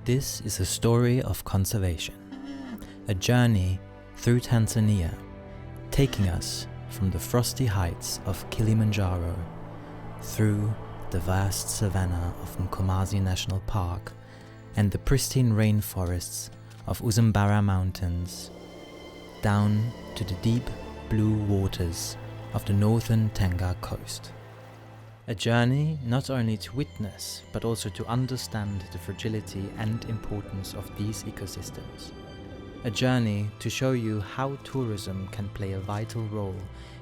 This is a story of conservation, a journey through Tanzania, taking us from the frosty heights of Kilimanjaro through the vast savanna of Mkomazi National Park and the pristine rainforests of Usambara Mountains, down to the deep blue waters of the northern Tanga coast. A journey not only to witness, but also to understand the fragility and importance of these ecosystems. A journey to show you how tourism can play a vital role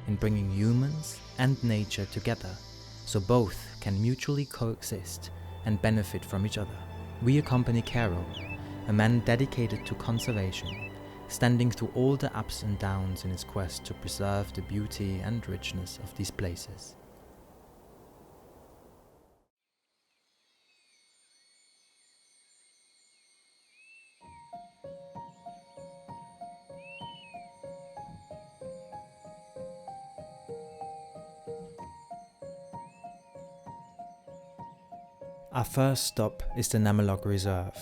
in bringing humans and nature together, so both can mutually coexist and benefit from each other. We accompany Carol, a man dedicated to conservation, standing through all the ups and downs in his quest to preserve the beauty and richness of these places. Our first stop is the Namelog Reserve.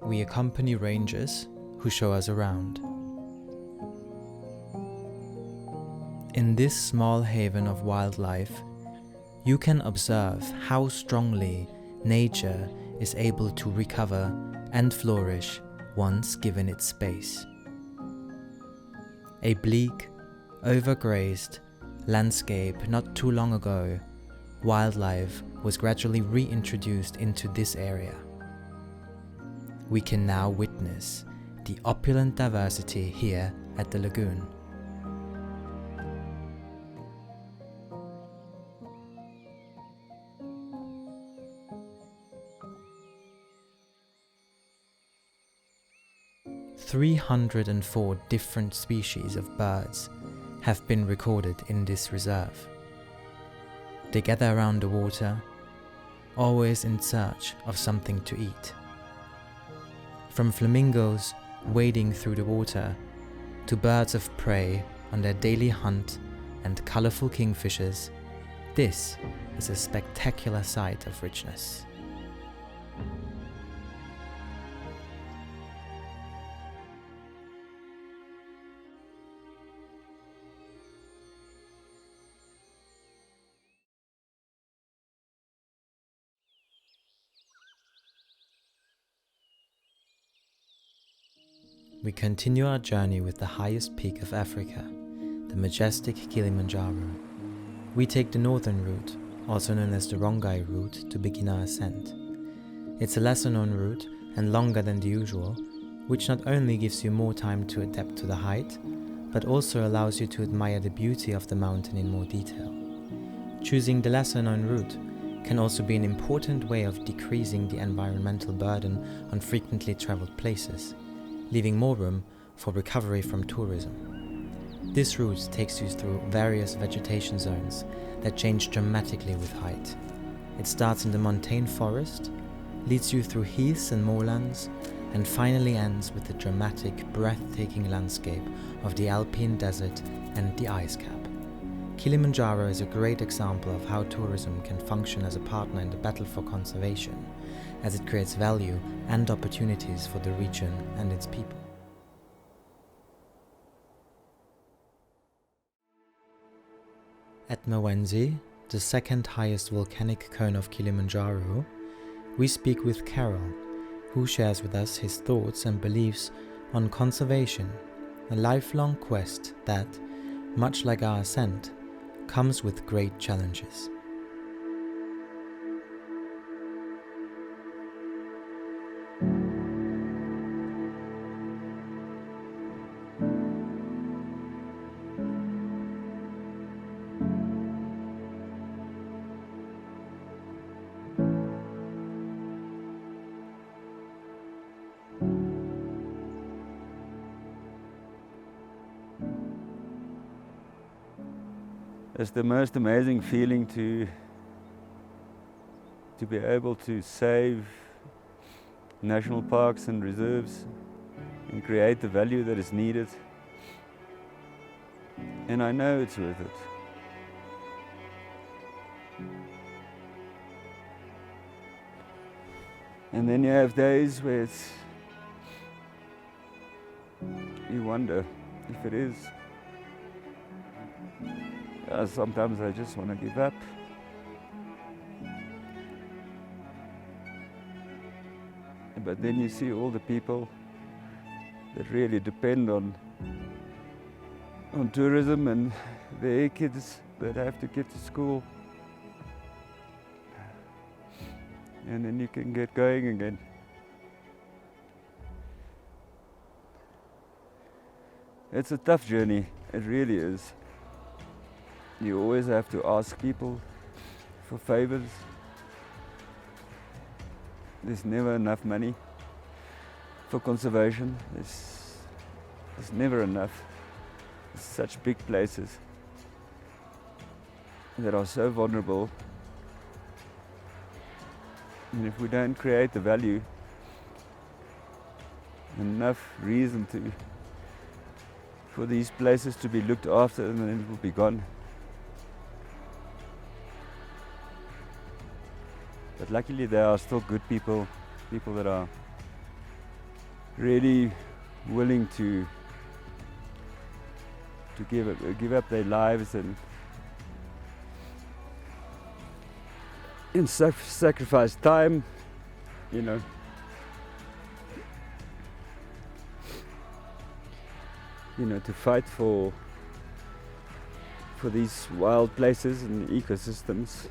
We accompany rangers who show us around. In this small haven of wildlife, you can observe how strongly nature is able to recover and flourish once given its space. A bleak, overgrazed landscape not too long ago, wildlife was gradually reintroduced into this area. We can now witness the opulent diversity here at the lagoon. "304 different species of birds have been recorded in this reserve. They gather around the water, always in search of something to eat. From flamingos wading through the water, to birds of prey on their daily hunt and colorful kingfishers, this is a spectacular sight of richness." We continue our journey with the highest peak of Africa, the majestic Kilimanjaro. We take the northern route, also known as the Rongai route, to begin our ascent. It's a lesser known route and longer than the usual, which not only gives you more time to adapt to the height, but also allows you to admire the beauty of the mountain in more detail. Choosing the lesser known route can also be an important way of decreasing the environmental burden on frequently traveled places, leaving more room for recovery from tourism. This route takes you through various vegetation zones that change dramatically with height. It starts in the montane forest, leads you through heaths and moorlands, and finally ends with the dramatic, breathtaking landscape of the Alpine desert and the ice cap. Kilimanjaro is a great example of how tourism can function as a partner in the battle for conservation, as it creates value and opportunities for the region and its people. At Mwenzi, the second highest volcanic cone of Kilimanjaro, we speak with Carol, who shares with us his thoughts and beliefs on conservation, a lifelong quest that, much like our ascent, comes with great challenges. It's the most amazing feeling to be able to save national parks and reserves and create the value that is needed. And I know it's worth it. And then you have days where you wonder if it is. Sometimes I just want to give up. But then you see all the people that really depend on tourism and their kids that have to get to school. And then you can get going again. It's a tough journey, it really is. You always have to ask people for favors. There's never enough money for conservation. There's never enough. It's such big places that are so vulnerable. And if we don't create the value, enough reason for these places to be looked after, and then it will be gone. But luckily there are still good people that are really willing to give up their lives and sacrifice time, you know. To fight for these wild places and ecosystems.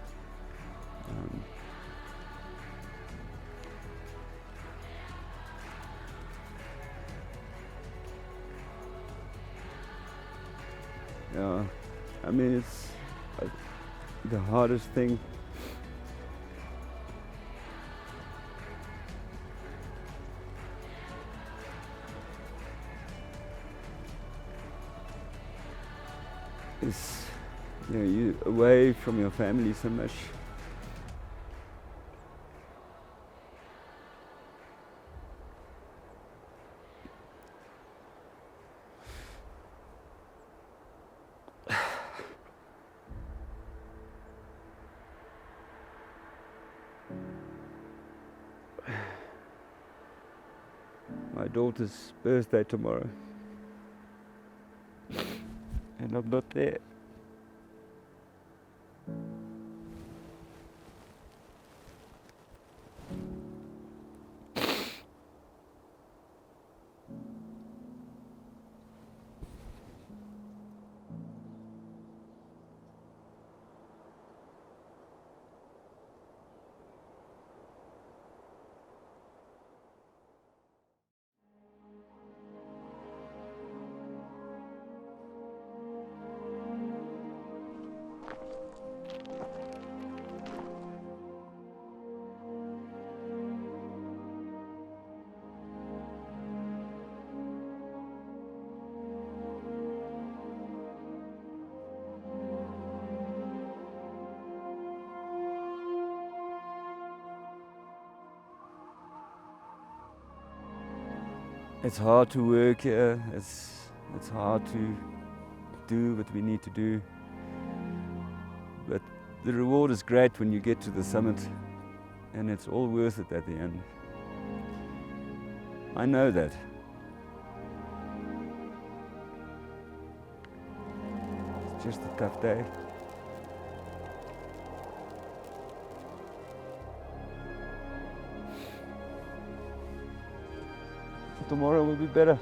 I mean, it's the hardest thing. Is, you're away from your family so much. My daughter's birthday tomorrow, and I'm not there. It's hard to work here. It's hard to do what we need to do. But the reward is great when you get to the summit, and it's all worth it at the end. I know that. It's just a tough day. Tomorrow will be better.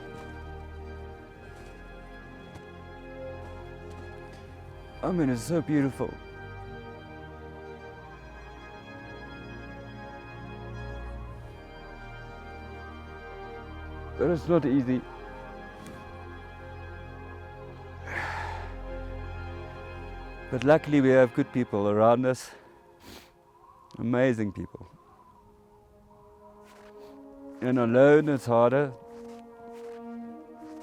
I mean, it's so beautiful. But it's not easy. But luckily we have good people around us. Amazing people. And alone it's harder,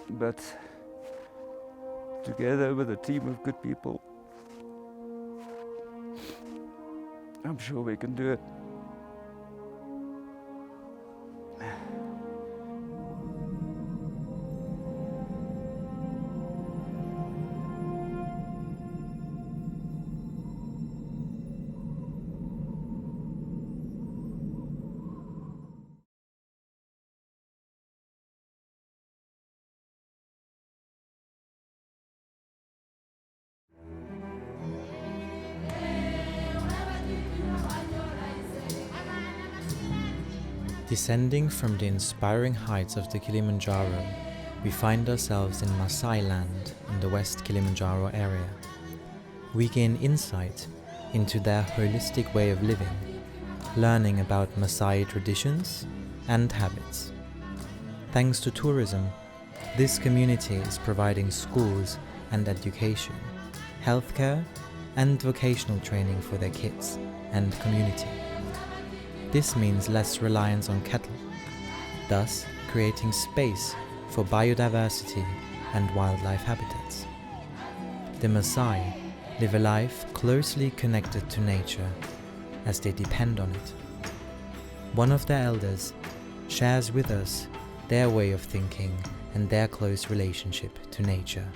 but together with a team of good people, I'm sure we can do it. Descending from the inspiring heights of the Kilimanjaro, we find ourselves in Maasai Land in the West Kilimanjaro area. We gain insight into their holistic way of living, learning about Maasai traditions and habits. Thanks to tourism, this community is providing schools and education, healthcare and vocational training for their kids and community. This means less reliance on cattle, thus creating space for biodiversity and wildlife habitats. The Maasai live a life closely connected to nature as they depend on it. One of their elders shares with us their way of thinking and their close relationship to nature.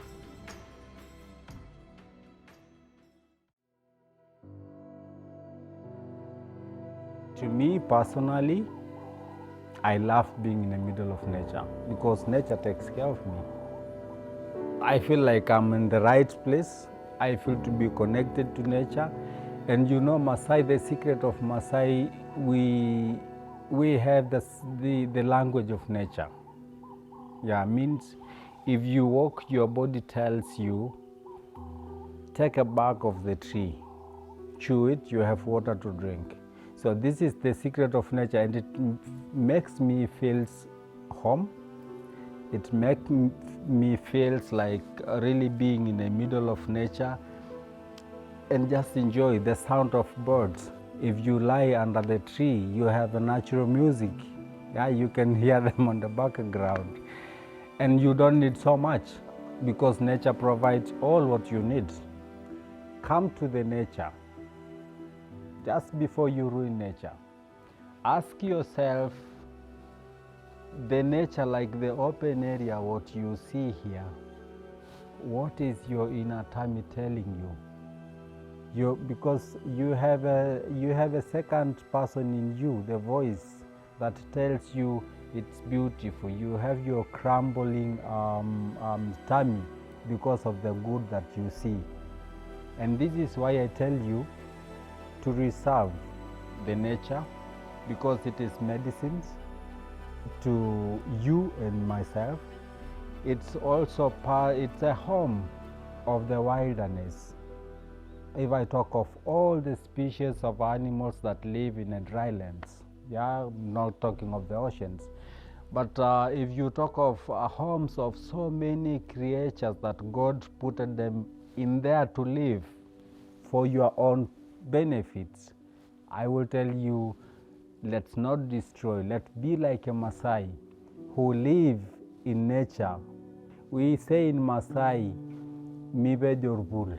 To me personally, I love being in the middle of nature because nature takes care of me. I feel like I'm in the right place. I feel to be connected to nature. And you know, Maasai, the secret of Maasai, we have the language of nature. Yeah, means if you walk, your body tells you, take a bark of the tree, chew it, you have water to drink. So this is the secret of nature, and it makes me feel home. It makes me feel like really being in the middle of nature and just enjoy the sound of birds. If you lie under the tree, you have a natural music. Yeah, you can hear them on the background. And you don't need so much because nature provides all what you need. Come to the nature. Just before you ruin nature, ask yourself, the nature, like the open area, what you see here, what is your inner tummy telling you? Because you have a second person in you, the voice that tells you it's beautiful. You have your crumbling tummy because of the good that you see. And this is why I tell you to reserve the nature, because it is medicines to you and myself. It's also it's a home of the wilderness. If I talk of all the species of animals that live in the dry lands, yeah, I'm not talking of the oceans, but if you talk of homes of so many creatures that God put them in there to live for your own benefits, I will tell you, let's not destroy. Let's be like a Maasai who live in nature. We say in Maasai, "Mibe jorbul."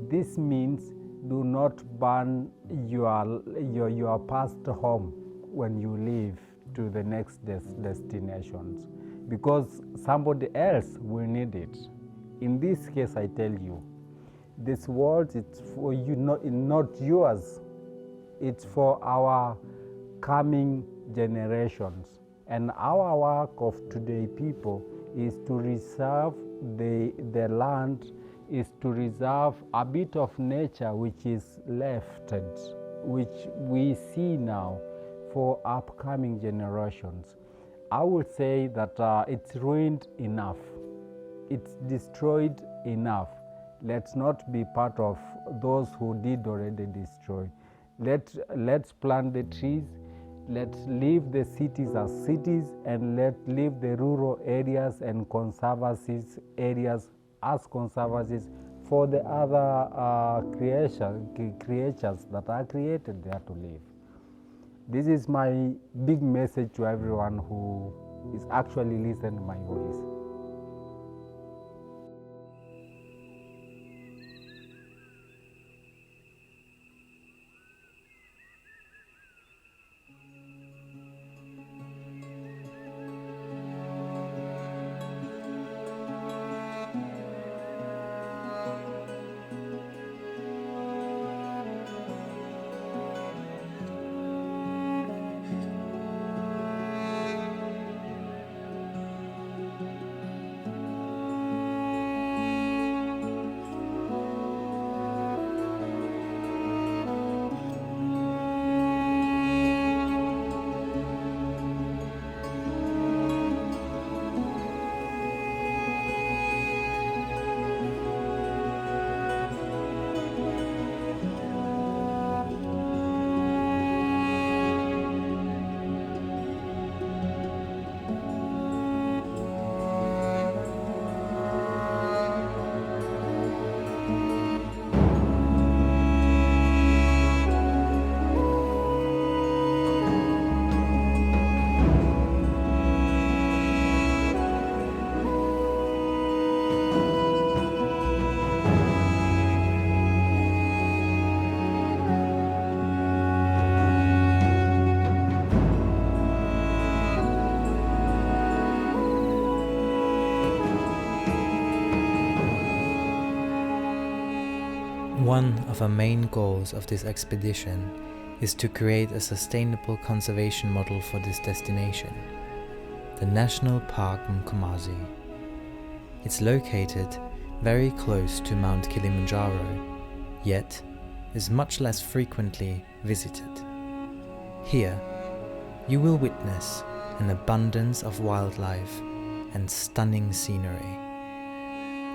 This means do not burn your past home when you leave to the next destinations, because somebody else will need it. In this case, I tell you, this world is for you, not yours. It's for our coming generations. And our work of today people is to reserve the land, is to reserve a bit of nature which is left, which we see now for upcoming generations. I would say that it's ruined enough. It's destroyed enough. Let's not be part of those who did already destroy. Let's plant the trees. Let's leave the cities as cities, and let's leave the rural areas and conservancy areas as conservancies for the other creatures that are created there to live. This is my big message to everyone who is actually listening to my voice. One of our main goals of this expedition is to create a sustainable conservation model for this destination, the National Park Mkomazi. It's located very close to Mount Kilimanjaro, yet is much less frequently visited. Here, you will witness an abundance of wildlife and stunning scenery.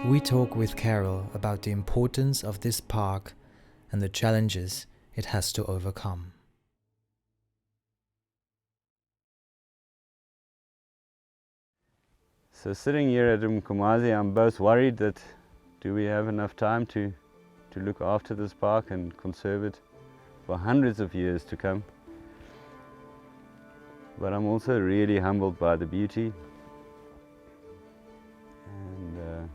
We talk with Carol about the importance of this park and the challenges it has to overcome. So sitting here at Mkomazi, I'm both worried that do we have enough time to look after this park and conserve it for hundreds of years to come. But I'm also really humbled by the beauty, and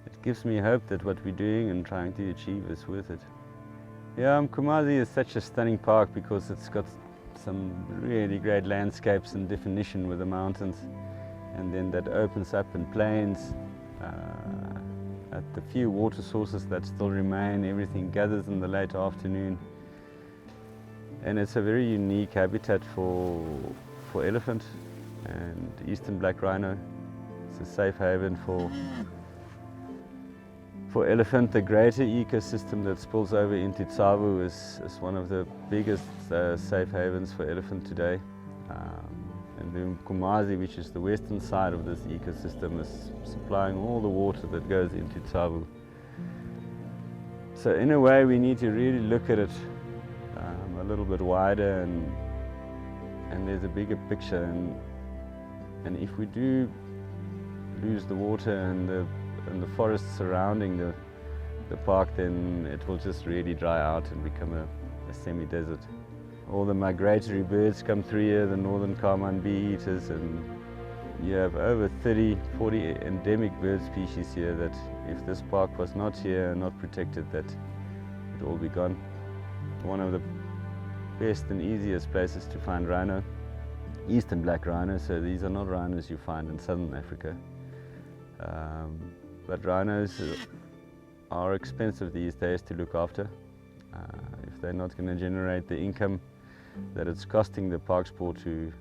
it gives me hope that what we're doing and trying to achieve is worth it. Yeah, Mkomazi is such a stunning park because it's got some really great landscapes and definition with the mountains, and then that opens up in plains. At the few water sources that still remain, everything gathers in the late afternoon. And it's a very unique habitat for elephant and eastern black rhino. It's a safe haven for elephant. The greater ecosystem that spills over into Tsavo is one of the biggest safe havens for elephant today. And the Mkomazi, which is the western side of this ecosystem, is supplying all the water that goes into Tsavo. So in a way we need to really look at it a little bit wider, and there's a bigger picture, and if we do lose the water and the forests surrounding the park, then it will just really dry out and become a semi-desert. All the migratory birds come through here, the northern carmine bee-eaters, and you have over 30-40 endemic bird species here that if this park was not here and not protected, that it will be gone. One of the best and easiest places to find rhino, eastern black rhino, so these are not rhinos you find in southern Africa. But rhinos are expensive these days to look after. If they're not going to generate the income that it's costing the park sport to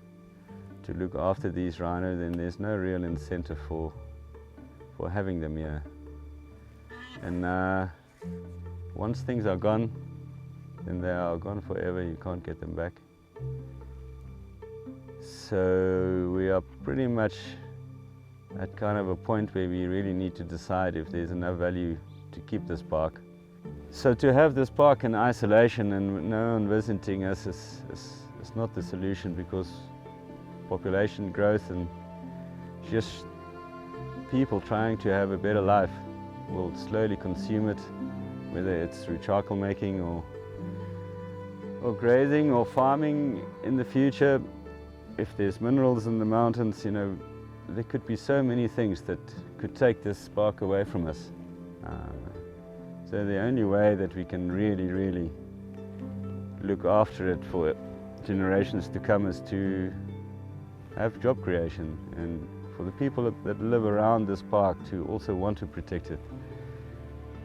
look after these rhinos, then there's no real incentive for having them here. And once things are gone, then they are gone forever. You can't get them back. So we are pretty much at kind of a point where we really need to decide if there's enough value to keep this park. So to have this park in isolation and no one visiting us is not the solution, because population growth and just people trying to have a better life will slowly consume it, whether it's through charcoal making or grazing or farming in the future. If there's minerals in the mountains, you know, there could be so many things that could take this park away from us. So the only way that we can really look after it for generations to come is to have job creation, and for the people that live around this park to also want to protect it.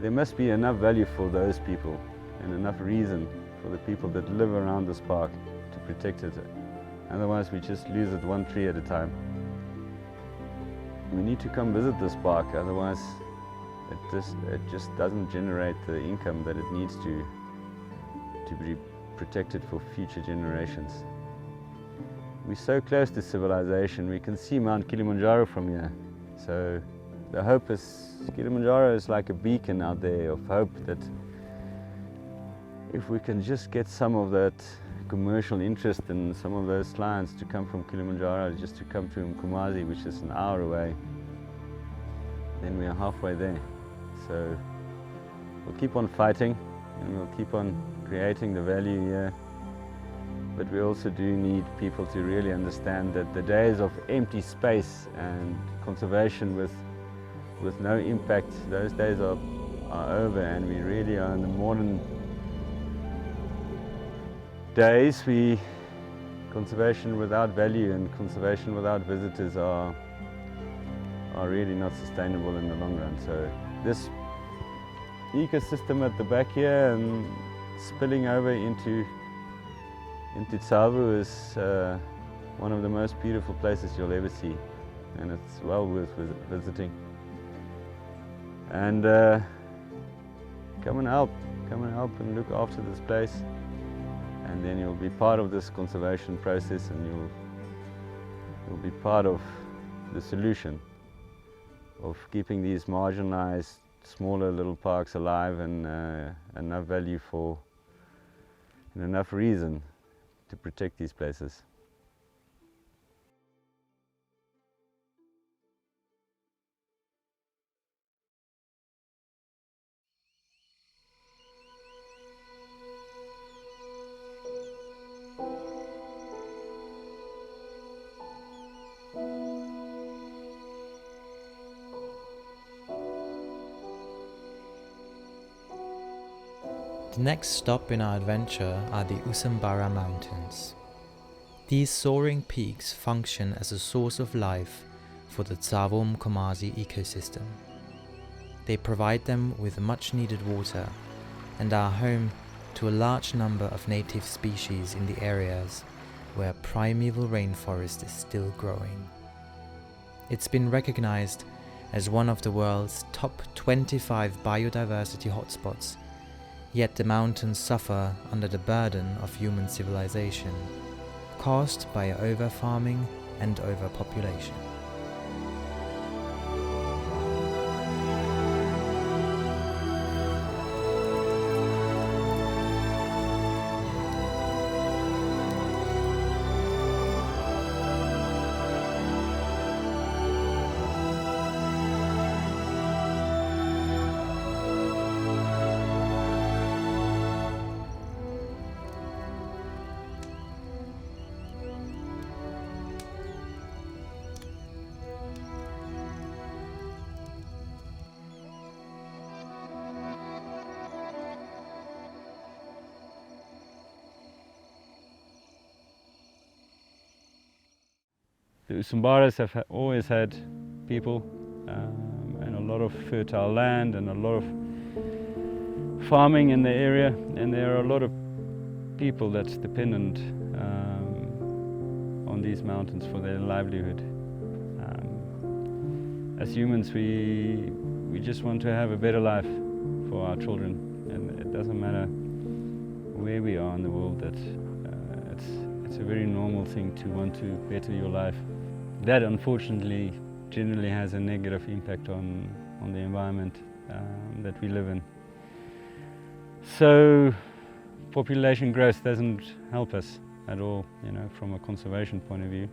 There must be enough value for those people and enough reason for the people that live around this park to protect it. Otherwise we just lose it one tree at a time. We need to come visit this park, otherwise it just doesn't generate the income that it needs to be protected for future generations. We're so close to civilization. We can see Mount Kilimanjaro from here. So the hope is, Kilimanjaro is like a beacon out there of hope, that if we can just get some of that commercial interest and some of those clients to come from Kilimanjaro just to come to Mkomazi, which is an hour away, then we are halfway there. So we'll keep on fighting and we'll keep on creating the value here. But we also do need people to really understand that the days of empty space and conservation with no impact, those days are over, and we really are in the modern days. Conservation without value and conservation without visitors are really not sustainable in the long run. So this ecosystem at the back here and spilling over into Tsavo is one of the most beautiful places you'll ever see, and it's well worth visiting. And come and help and look after this place, and then you'll be part of this conservation process, and you'll be part of the solution of keeping these marginalized smaller little parks alive, and enough value for and enough reason to protect these places. The next stop in our adventure are the Usambara Mountains. These soaring peaks function as a source of life for the Tsavo Mkomazi ecosystem. They provide them with much needed water and are home to a large number of native species in the areas where primeval rainforest is still growing. It's been recognized as one of the world's top 25 biodiversity hotspots. Yet the mountains suffer under the burden of human civilization, caused by over-farming and overpopulation. The Usambaras have always had people and a lot of fertile land and a lot of farming in the area, and there are a lot of people that's dependent on these mountains for their livelihood. As humans, we just want to have a better life for our children, and it doesn't matter where we are in the world. That it's a very normal thing to want to better your life. That unfortunately generally has a negative impact on the environment that we live in. So population growth doesn't help us at all, from a conservation point of view,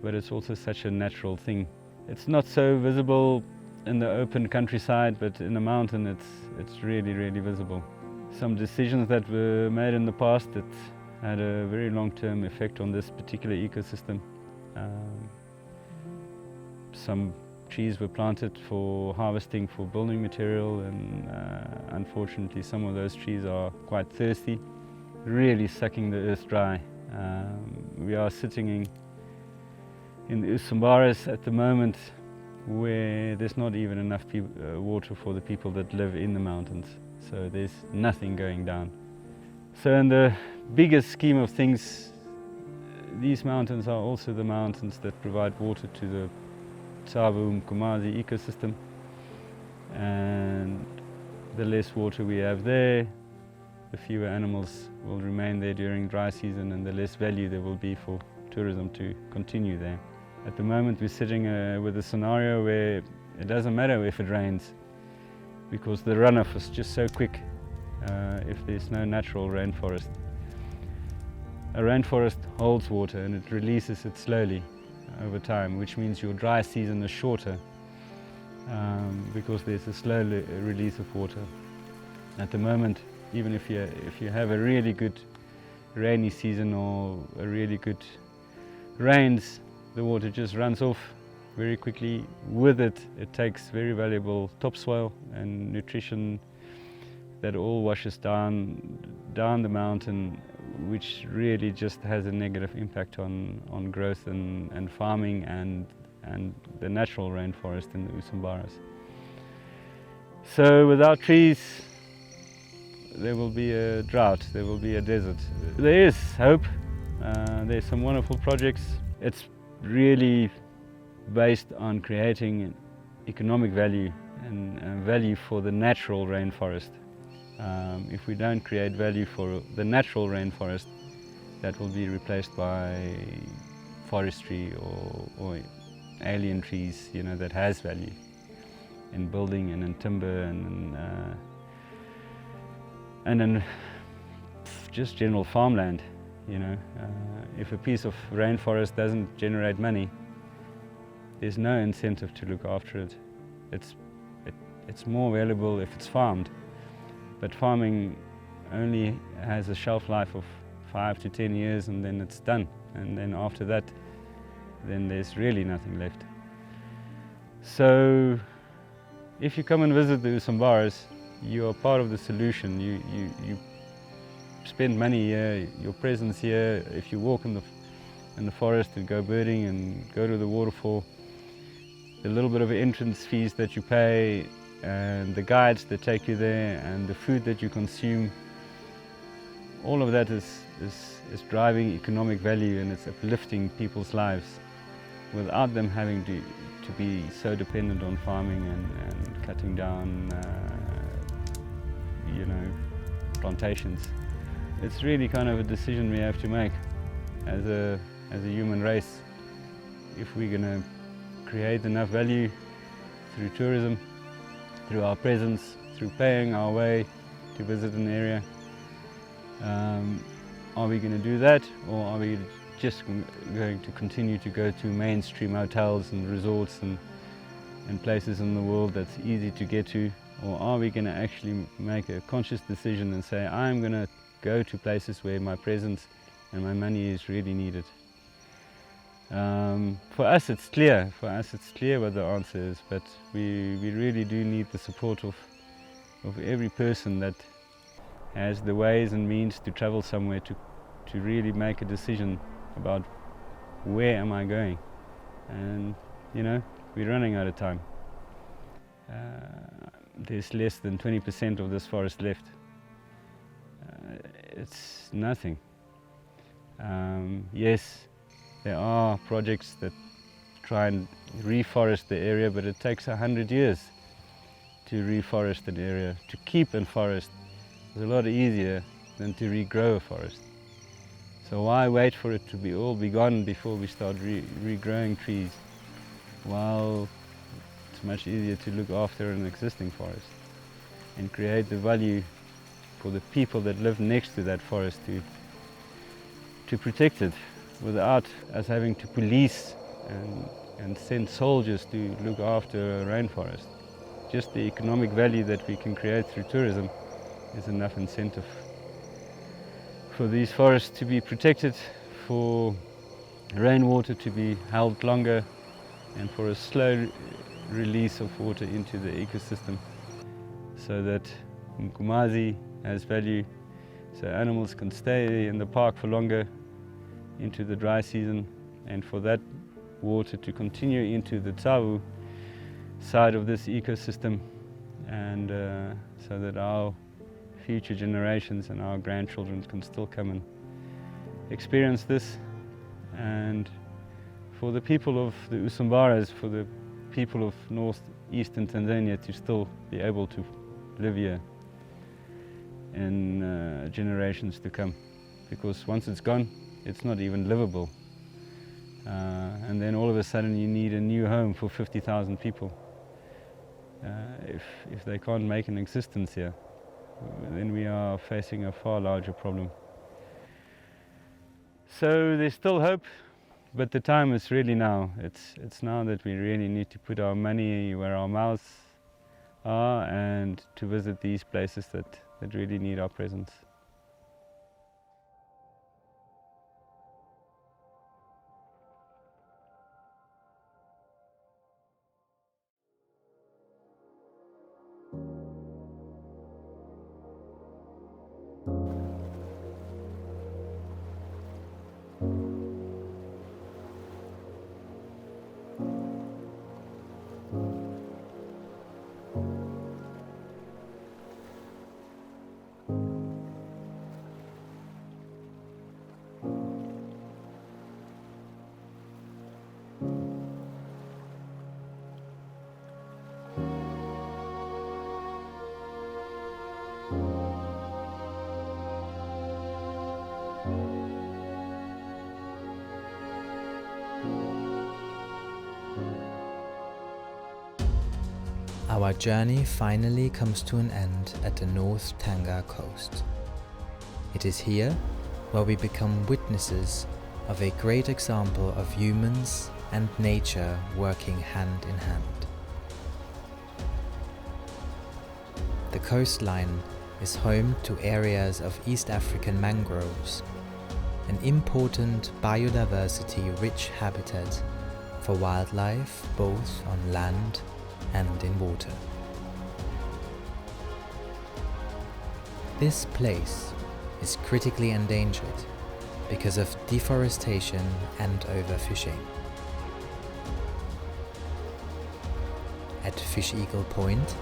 but it's also such a natural thing. It's not so visible in the open countryside, but in the mountain it's really, really visible. Some decisions that were made in the past that had a very long-term effect on this particular ecosystem. Some trees were planted for harvesting for building material, and unfortunately some of those trees are quite thirsty, really sucking the earth dry. We are sitting in the Usambaras at the moment where there's not even enough water for the people that live in the mountains, so there's nothing going down. So in the bigger scheme of things, these mountains are also the mountains that provide water to the Tsavo Mkomazi ecosystem, and the less water we have there, the fewer animals will remain there during dry season, and the less value there will be for tourism to continue there. At the moment we're sitting with a scenario where it doesn't matter if it rains, because the runoff is just so quick if there's no natural rainforest. A rainforest holds water and it releases it slowly over time, which means your dry season is shorter because there's a slow release of water. At the moment, even if you have a really good rainy season or a really good rains, the water just runs off very quickly. With it, it takes very valuable topsoil and nutrition that all washes down the mountain, which really just has a negative impact on growth and farming and the natural rainforest in the Usambaras. So without trees, there will be a drought, there will be a desert. There is hope. There's some wonderful projects. It's really based on creating economic value and value for the natural rainforest. If we don't create value for the natural rainforest, that will be replaced by forestry or alien trees, you know, that has value in building and in timber and in just general farmland. You know, if a piece of rainforest doesn't generate money, there's no incentive to look after it. It's more valuable if it's farmed, but farming only has a shelf life of 5 to 10 years and then it's done. And then after that, then there's really nothing left. So if you come and visit the Usambaras, you are part of the solution. You spend money here, your presence here. If you walk in the forest and go birding and go to the waterfall, the little bit of entrance fees that you pay and the guides that take you there and the food that you consume, all of that is driving economic value and it's uplifting people's lives without them having to be so dependent on farming and cutting down you know, plantations. It's really kind of a decision we have to make as a human race. If we're going to create enough value through tourism, through our presence, through paying our way to visit an area, are we going to do that, or are we just going to continue to go to mainstream hotels and resorts and places in the world that's easy to get to, or are we going to actually make a conscious decision and say, I'm going to go to places where my presence and my money is really needed? For us it's clear. For us it's clear what the answer is, but we really do need the support of every person that has the ways and means to travel somewhere to really make a decision about where am I going. And you know, we're running out of time. There's less than 20% of this forest left. It's nothing. Yes, there are projects that try and reforest the area, but it takes 100 years to reforest an area. To keep a forest is a lot easier than to regrow a forest. So why wait for it to be gone before we start regrowing trees, while it's much easier to look after an existing forest and create the value for the people that live next to that forest to protect it without us having to police and send soldiers to look after a rainforest. Just the economic value that we can create through tourism is enough incentive for these forests to be protected, for rainwater to be held longer, and for a slow release of water into the ecosystem, so that Mkomazi has value, so animals can stay in the park for longer into the dry season, and for that water to continue into the Tsavu side of this ecosystem, and so that our future generations and our grandchildren can still come and experience this. And for the people of the Usambaras, for the people of northeastern Tanzania to still be able to live here in generations to come, because once it's gone, it's not even livable. And then all of a sudden you need a new home for 50,000 people. If they can't make an existence here, then we are facing a far larger problem. So there's still hope, but the time is really now. It's now that we really need to put our money where our mouths are and to visit these places that really need our presence. our journey finally comes to an end at the North Tanga coast. It is here where we become witnesses of a great example of humans and nature working hand in hand. The coastline is home to areas of East African mangroves, an important biodiversity-rich habitat for wildlife both on land and in water. This place is critically endangered because of deforestation and overfishing. At Fish Eagle Point,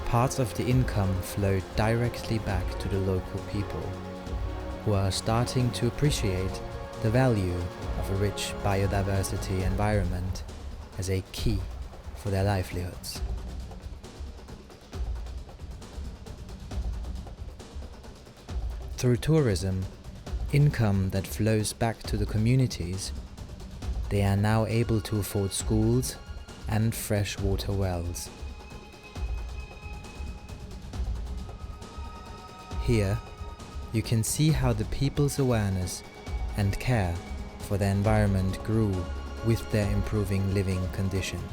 parts of the income flow directly back to the local people, who are starting to appreciate the value of a rich biodiversity environment as a key for their livelihoods. Through tourism, income that flows back to the communities, they are now able to afford schools and fresh water wells. Here, you can see how the people's awareness and care for the environment grew with their improving living conditions.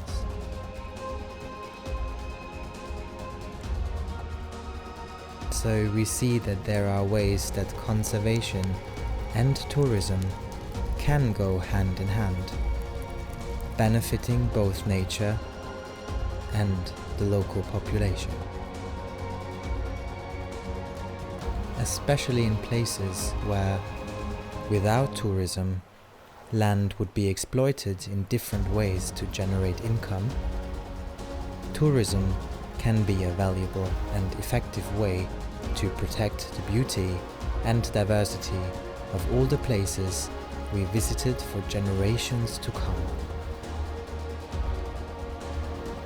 So we see that there are ways that conservation and tourism can go hand in hand, benefiting both nature and the local population. Especially in places where, without tourism, land would be exploited in different ways to generate income, tourism can be a valuable and effective way to protect the beauty and diversity of all the places we visited for generations to come.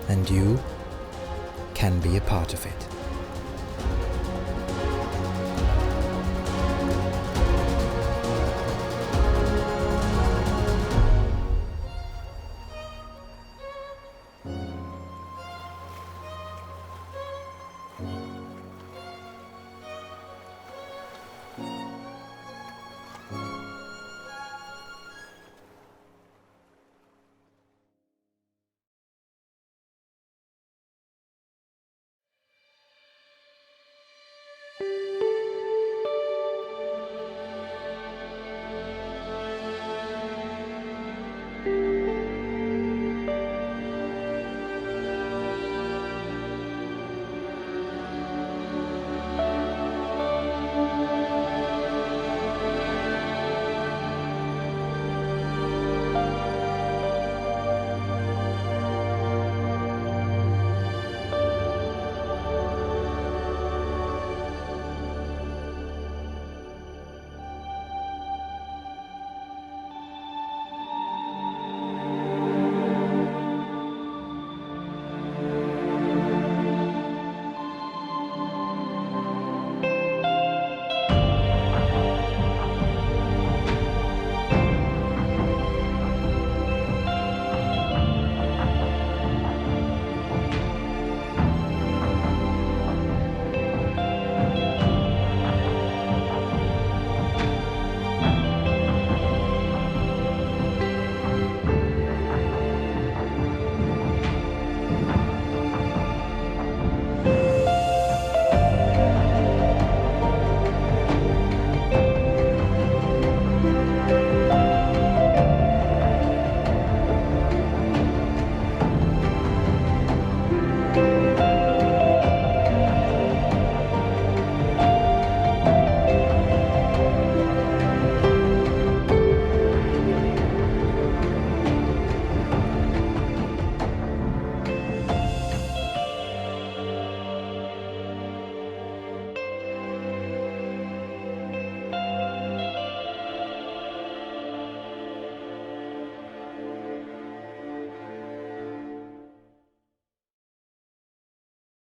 And you can be a part of it.